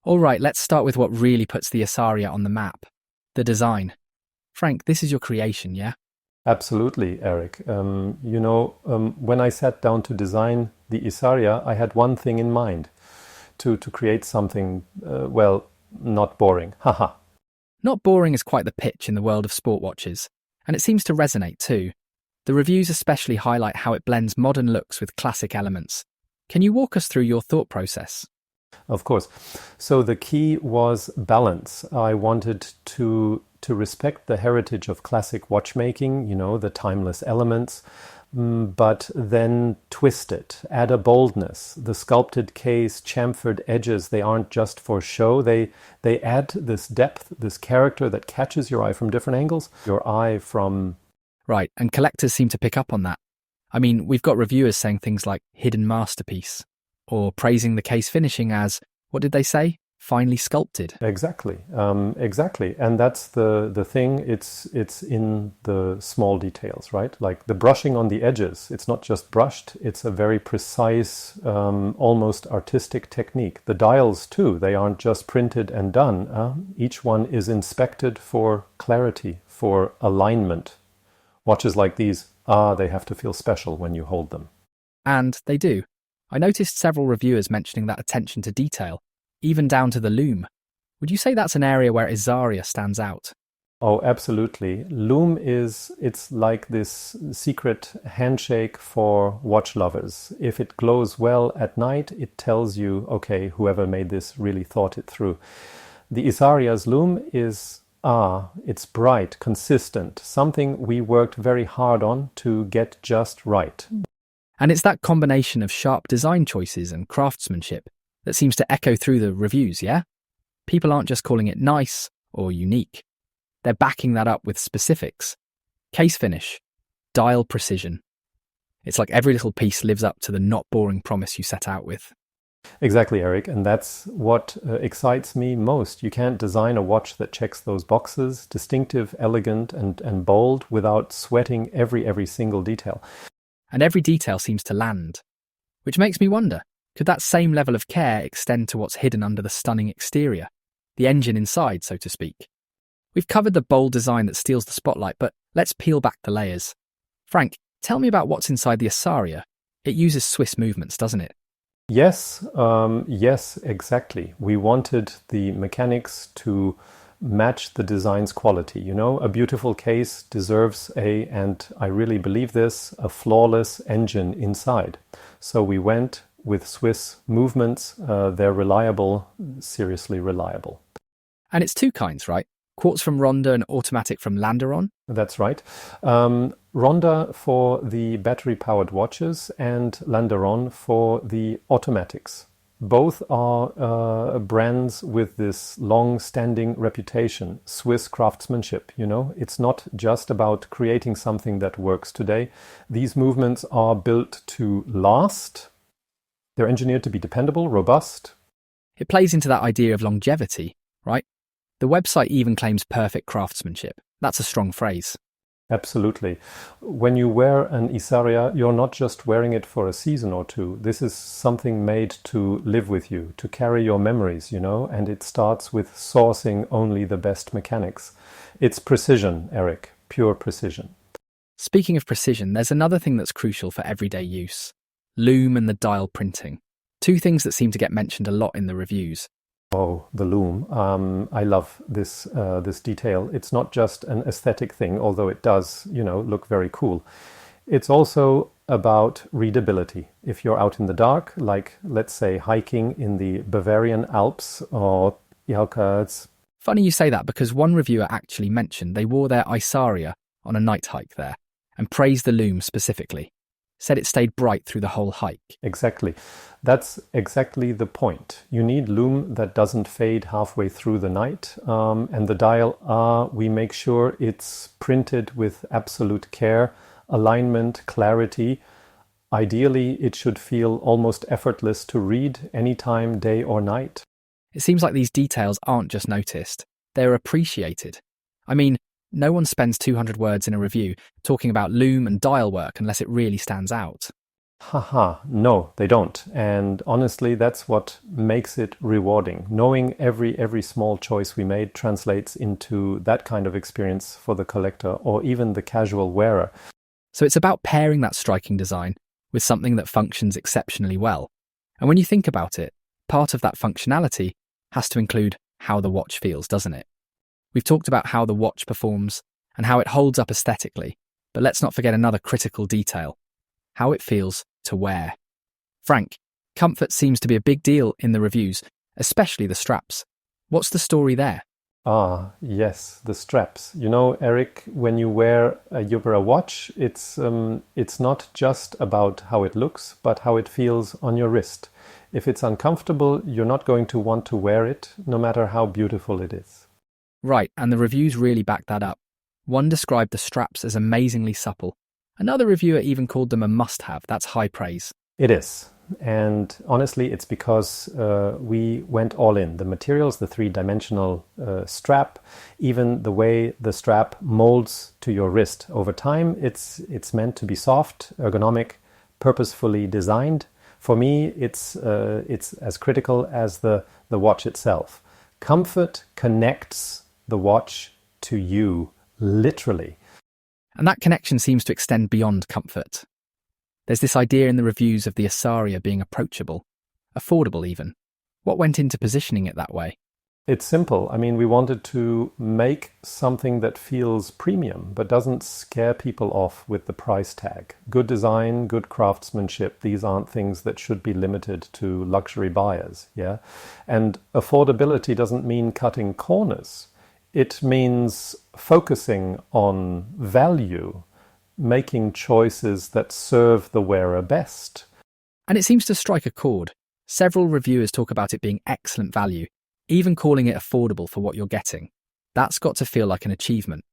All right, let's start with what really puts the ISARIA on the map, the design. Frank, this is your creation, yeah? Absolutely, Eric. When I sat down to design the ISARIA, I had one thing in mind, to create something, not boring. Haha. Not boring is quite the pitch in the world of sport watches, and it seems to resonate too. The reviews especially highlight how it blends modern looks with classic elements. Can you walk us through your thought process? Of course. So the key was balance. I wanted to respect the heritage of classic watchmaking, the timeless elements, but then twist it, add a boldness. The sculpted case, chamfered edges, they aren't just for show. They add this depth, this character that catches your eye from different angles. Your eye from... Right, and collectors seem to pick up on that. I mean, we've got reviewers saying things like hidden masterpiece, or praising the case finishing as, what did they say? Finely sculpted. Exactly. And that's the thing. It's in the small details, right? Like the brushing on the edges. It's not just brushed. It's a very precise, almost artistic technique. The dials too, they aren't just printed and done. Each one is inspected for clarity, for alignment. Watches like these, they have to feel special when you hold them. And they do. I noticed several reviewers mentioning that attention to detail, even down to the loom. Would you say that's an area where ISARIA stands out? Oh, absolutely. Loom it's like this secret handshake for watch lovers. If it glows well at night, it tells you, okay, whoever made this really thought it through. The ISARIA's loom is, it's bright, consistent, something we worked very hard on to get just right. And it's that combination of sharp design choices and craftsmanship that seems to echo through the reviews, yeah? People aren't just calling it nice or unique. They're backing that up with specifics. Case finish, dial precision. It's like every little piece lives up to the not boring promise you set out with. Exactly, Eric, and that's what excites me most. You can't design a watch that checks those boxes, distinctive, elegant, and bold, without sweating every single detail. And every detail seems to land. Which makes me wonder, could that same level of care extend to what's hidden under the stunning exterior? The engine inside, so to speak. We've covered the bold design that steals the spotlight, but let's peel back the layers. Frank, tell me about what's inside the ISARIA. It uses Swiss movements, doesn't it? Yes, exactly. We wanted the mechanics to match the design's quality. A beautiful case deserves and I really believe this, a flawless engine inside. So we went with Swiss movements. They're reliable, seriously reliable. And it's two kinds, right? Quartz from Ronda and automatic from Landeron? That's right. Ronda for the battery-powered watches and Landeron for the automatics. Both are brands with this long-standing reputation, Swiss craftsmanship, It's not just about creating something that works today. These movements are built to last. They're engineered to be dependable, robust. It plays into that idea of longevity, right? The website even claims perfect craftsmanship. That's a strong phrase. Absolutely. When you wear an ISARIA, you're not just wearing it for a season or two. This is something made to live with you, to carry your memories, and it starts with sourcing only the best mechanics. It's precision, Eric, pure precision. Speaking of precision, there's another thing that's crucial for everyday use. Loom and the dial printing. Two things that seem to get mentioned a lot in the reviews. Oh, the loom. I love this detail. It's not just an aesthetic thing, although it does, look very cool. It's also about readability. If you're out in the dark, like, let's say, hiking in the Bavarian Alps or Jalkaz. Funny you say that, because one reviewer actually mentioned they wore their ISARIA on a night hike there and praised the loom specifically. Said it stayed bright through the whole hike. Exactly. That's exactly the point. You need loom that doesn't fade halfway through the night. And the dial, we make sure it's printed with absolute care, alignment, clarity. Ideally, it should feel almost effortless to read anytime, day or night. It seems like these details aren't just noticed. They're appreciated. I mean, no one spends 200 words in a review talking about loom and dial work unless it really stands out. Haha, no, they don't. And honestly, that's what makes it rewarding. Knowing every small choice we made translates into that kind of experience for the collector or even the casual wearer. So it's about pairing that striking design with something that functions exceptionally well. And when you think about it, part of that functionality has to include how the watch feels, doesn't it? We've talked about how the watch performs and how it holds up aesthetically, but let's not forget another critical detail: how it feels to wear. Frank, comfort seems to be a big deal in the reviews, especially the straps. What's the story there? Ah, yes, the straps. You know, Eric, when you wear a watch, it's not just about how it looks, but how it feels on your wrist. If it's uncomfortable, you're not going to want to wear it, no matter how beautiful it is. Right, and the reviews really back that up. One described the straps as amazingly supple. Another reviewer even called them a must-have. That's high praise. It is. And honestly, it's because we went all in. The materials, the three-dimensional strap, even the way the strap molds to your wrist. Over time, it's meant to be soft, ergonomic, purposefully designed. For me, it's as critical as the watch itself. Comfort connects the watch to you, literally. And that connection seems to extend beyond comfort. There's this idea in the reviews of the ISARIA being approachable, affordable even. What went into positioning it that way? It's simple. I mean, we wanted to make something that feels premium, but doesn't scare people off with the price tag. Good design, good craftsmanship, these aren't things that should be limited to luxury buyers, yeah? And affordability doesn't mean cutting corners. It means focusing on value, making choices that serve the wearer best. And it seems to strike a chord. Several reviewers talk about it being excellent value, even calling it affordable for what you're getting. That's got to feel like an achievement.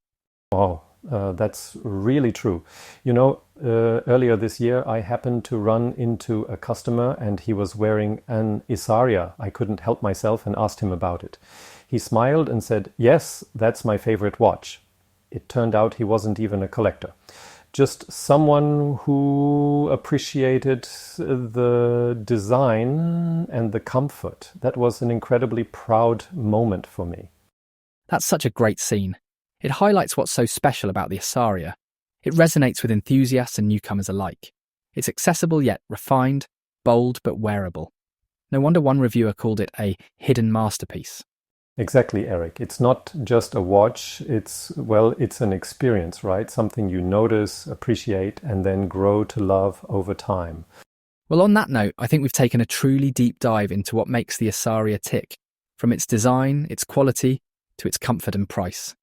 Wow, that's really true. You know, earlier this year, I happened to run into a customer and he was wearing an ISARIA. I couldn't help myself and asked him about it. He smiled and said, "Yes, that's my favorite watch." It turned out he wasn't even a collector. Just someone who appreciated the design and the comfort. That was an incredibly proud moment for me. That's such a great scene. It highlights what's so special about the ISARIA. It resonates with enthusiasts and newcomers alike. It's accessible yet refined, bold but wearable. No wonder one reviewer called it a hidden masterpiece. Exactly, Eric. It's not just a watch. It's an experience, right? Something you notice, appreciate, and then grow to love over time. Well, on that note, I think we've taken a truly deep dive into what makes the ISARIA tick, from its design, its quality, to its comfort and price.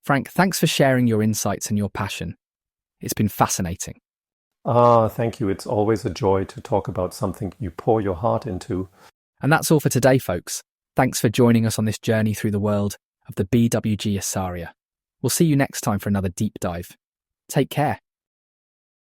Frank, thanks for sharing your insights and your passion. It's been fascinating. Thank you. It's always a joy to talk about something you pour your heart into. And that's all for today, folks. Thanks for joining us on this journey through the world of the BWG ISARIA. We'll see you next time for another deep dive. Take care.